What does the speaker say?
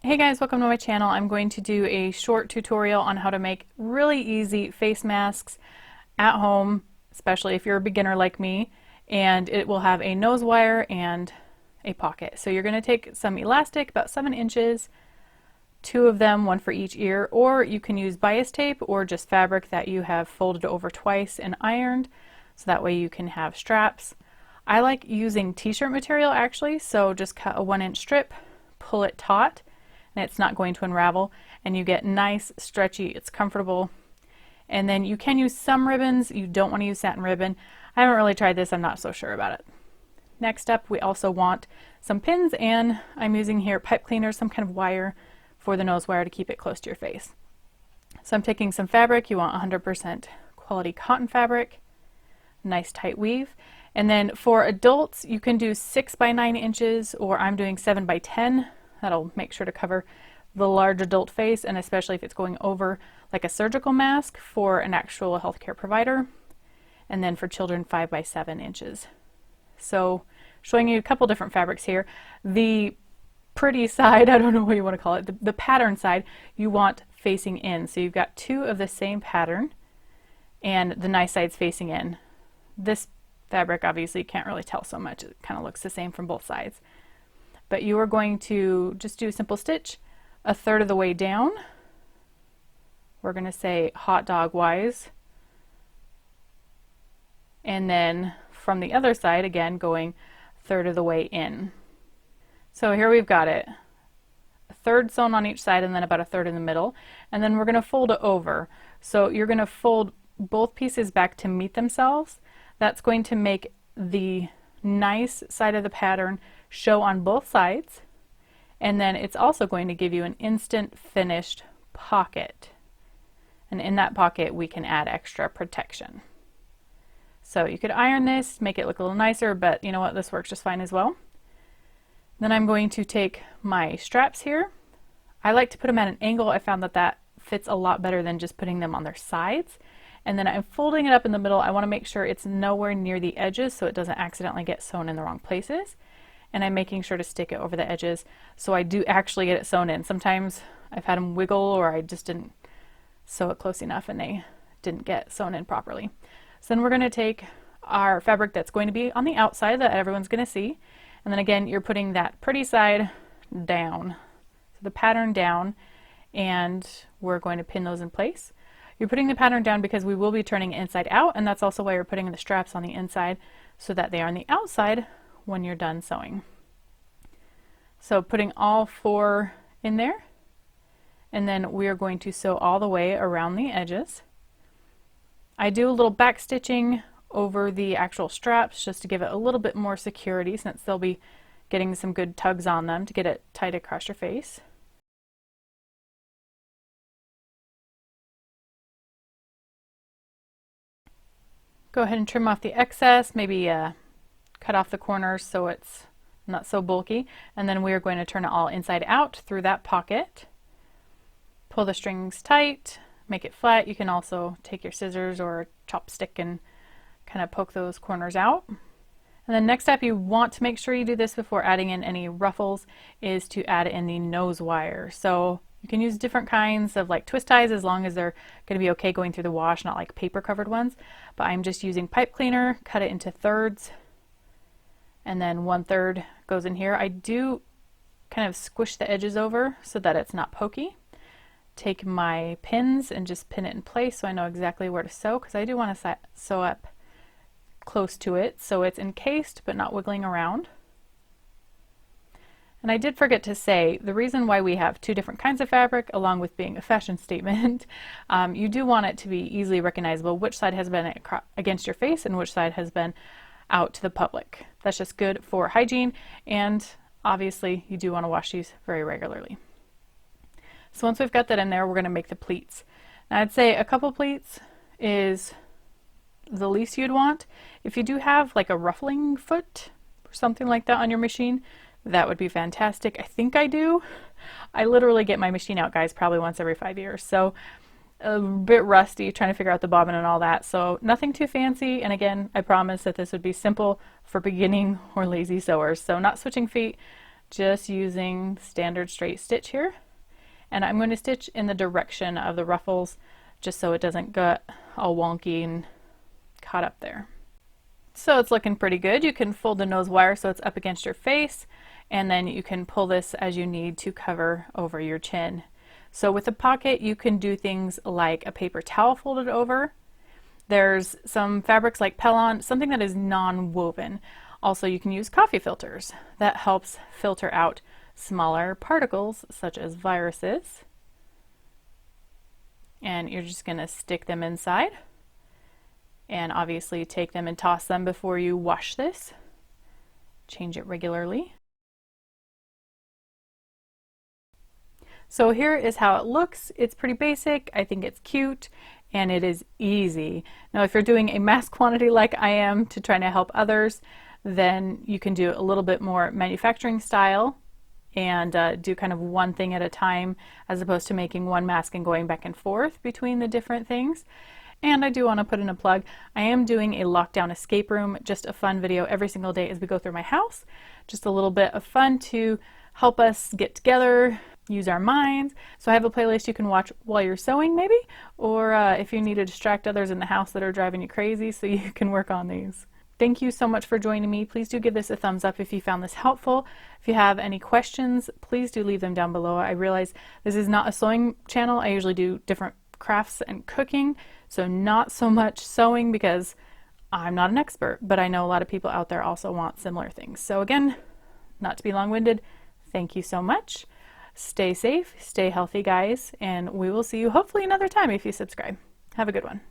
Hey guys, welcome to my channel. I'm going to do a short tutorial on how to make really easy face masks at home, especially if you're a beginner like me, and it will have a nose wire and a pocket. So you're going to take some elastic, about 7 inches, 2 of them, one for each ear, or you can use bias tape or just fabric that you have folded over twice and ironed, so that way you can have straps. I like using t-shirt material actually, so just cut a 1-inch strip, pull it taut, and it's not going to unravel, and you get nice, stretchy, it's comfortable. And then you can use some ribbons. You don't want to use satin ribbon. I haven't really tried this, I'm not so sure about it. Next up, we also want some pins, and I'm using here pipe cleaner, some kind of wire for the nose wire to keep it close to your face. So I'm taking some fabric. You want 100% quality cotton fabric, nice tight weave. And then for adults, you can do 6 by 9 inches, or I'm doing 7 by 10. That'll make sure to cover the large adult face, and especially if it's going over like a surgical mask for an actual healthcare provider. And then for children, 5 by 7 inches. So showing you a couple different fabrics here. The pretty side, I don't know what you want to call it, the pattern side, you want facing in. So you've got 2 of the same pattern, and the nice side's facing in. This fabric, obviously you can't really tell so much. It kind of looks the same from both sides. But you are going to just do a simple stitch 1/3 of the way down. We're going to say hot dog wise. And then from the other side, again, going 1/3 of the way in. So here we've got it. 1/3 sewn on each side, and then about 1/3 in the middle. And then we're going to fold it over. So you're going to fold both pieces back to meet themselves. That's going to make the nice side of the pattern show on both sides, and then it's also going to give you an instant finished pocket, and in that pocket we can add extra protection. So you could iron this, make it look a little nicer, but you know what, this works just fine as well. Then I'm going to take my straps here. I like to put them at an angle. I found that that fits a lot better than just putting them on their sides. And then I'm folding it up in the middle. I want to make sure it's nowhere near the edges so it doesn't accidentally get sewn in the wrong places. And I'm making sure to stick it over the edges so I do actually get it sewn in. Sometimes I've had them wiggle, or I just didn't sew it close enough and they didn't get sewn in properly. So then we're going to take our fabric that's going to be on the outside that everyone's going to see, and then again you're putting that pretty side down, so the pattern down, and we're going to pin those in place. You're putting the pattern down because we will be turning it inside out, and that's also why you're putting the straps on the inside so that they are on the outside when you're done sewing. So putting all 4 in there, and then we are going to sew all the way around the edges. I do a little back stitching over the actual straps just to give it a little bit more security, since they'll be getting some good tugs on them to get it tight across your face. Go ahead and trim off the excess, maybe cut off the corners so it's not so bulky, and then we are going to turn it all inside out through that pocket. Pull the strings tight, make it flat. You can also take your scissors or a chopstick and kind of poke those corners out. And then next step, you want to make sure you do this before adding in any ruffles, is to add in the nose wire. So you can use different kinds of like twist ties as long as they're going to be okay going through the wash, not like paper covered ones. But I'm just using pipe cleaner, cut it into thirds, and then 1/3 goes in here. I do kind of squish the edges over so that it's not pokey. Take my pins and just pin it in place so I know exactly where to sew, because I do want to sew up close to it so it's encased but not wiggling around. And I did forget to say, the reason why we have 2 different kinds of fabric, along with being a fashion statement, you do want it to be easily recognizable which side has been against your face and which side has been out to the public. That's just good for hygiene, and obviously you do want to wash these very regularly. So once we've got that in there, we're going to make the pleats. Now I'd say a couple pleats is the least you'd want. If you do have like a ruffling foot or something like that on your machine, that would be fantastic. I think I do. I literally get my machine out, guys, probably once every 5 years. So a bit rusty trying to figure out the bobbin and all that. So nothing too fancy. And again, I promise that this would be simple for beginning or lazy sewers. So not switching feet, just using standard straight stitch here. And I'm going to stitch in the direction of the ruffles just so it doesn't get all wonky and caught up there. So it's looking pretty good. You can fold the nose wire so it's up against your face, and then you can pull this as you need to cover over your chin. So with a pocket, you can do things like a paper towel folded over. There's some fabrics like Pellon, something that is non-woven. Also, you can use coffee filters. That helps filter out smaller particles such as viruses. And you're just going to stick them inside. And obviously take them and toss them before you wash this. Change it regularly. So here is how it looks. It's pretty basic. I think it's cute and it is easy. Now if you're doing a mass quantity like I am to try to help others, then you can do a little bit more manufacturing style and do kind of one thing at a time as opposed to making one mask and going back and forth between the different things. And I do want to put in a plug. I am doing a lockdown escape room, just a fun video every single day as we go through my house. Just a little bit of fun to help us get together, use our minds. So I have a playlist you can watch while you're sewing maybe, or if you need to distract others in the house that are driving you crazy so you can work on these. Thank you so much for joining me. Please do give this a thumbs up if you found this helpful. If you have any questions, please do leave them down below. I realize this is not a sewing channel. I usually do different crafts and cooking, so not so much sewing because I'm not an expert, but I know a lot of people out there also want similar things. So again, not to be long-winded, thank you so much. Stay safe, stay healthy, guys, and we will see you hopefully another time if you subscribe. Have a good one.